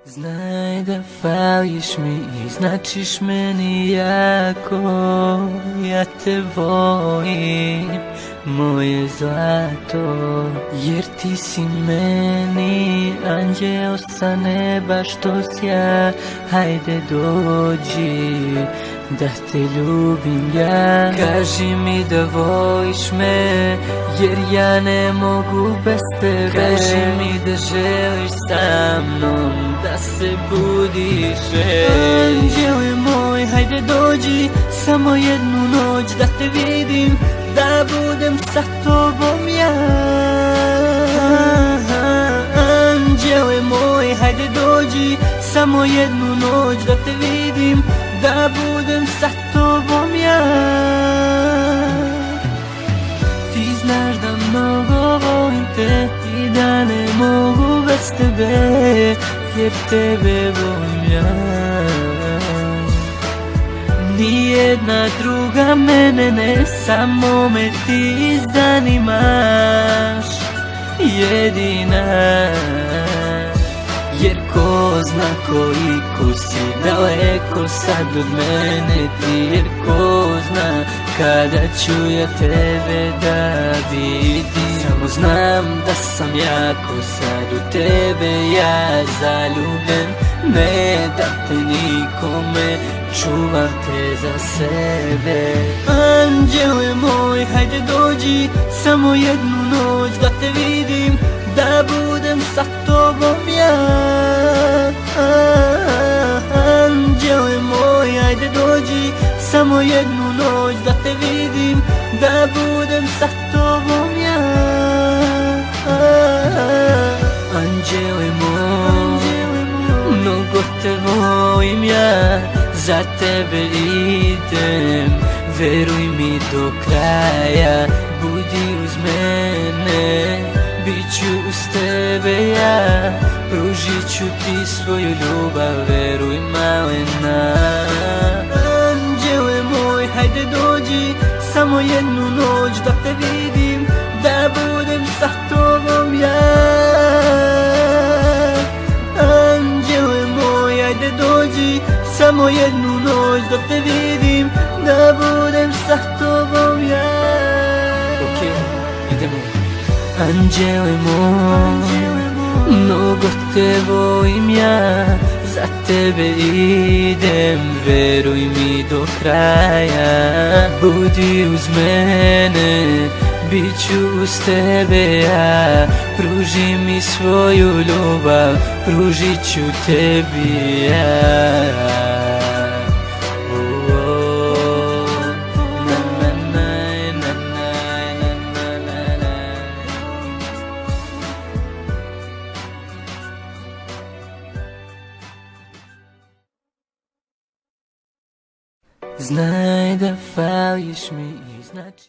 Znaj da fališ mi i značiš meni jako, ja te volim, moje zlato, jer ti si meni anđeo sa neba što sja. Hajde dođi da te ljubim ja, kaži mi da voliš me, jer ja ne mogu bez tebe. Kaži mi da želiš sa mnom da se budiš. Anđele moj, hajde dođi, samo jednu noć da te vidim, da budem sa tobom ja. Anđele moj, hajde dođi, samo jednu noć da te vidim, da budem sa tobom ja. Ti znaš da mnogo volim te i da ne mogu bez tebe, jer tebe volim ja. Nijedna druga mene ne, samo me ti zanimaš, jedina. Jer ko zna koliko si daleko sad od mene ti, jer ko zna kada ću ja tebe da vidim. Samo znam da sam jako sad u tebe ja zaljubljen, ne da te nikome, čuvam te za sebe. Anđele moj, hajde dođi, samo jednu noć da te vidim, da budem sa tobom ja. Anđele moj, hajde dođi, samo jednu noć da te vidim, da budem sa tobom ja. Anđele moj, mnogo te volim ja, za tebe idem, veruj mi do kraja, budi uz mene, bit ću uz tebe ja, pružit ću ti svoju ljubav, veruj malena. Anđele moj, hajde dođi, samo jednu noć da te vidim, da budem sa tobom ja. Anđele moj, hajde dođi, samo jednu noć da te vidim, da budem sa tobom ja. Okej, idemo. Anđele moj, mnogo te volim ja, za tebe idem, veruj mi do kraja, budi uz mene, bit ću uz tebe ja, pruži mi svoju ljubav, pružit ću tebi ja. Znaj da fališ mi i znači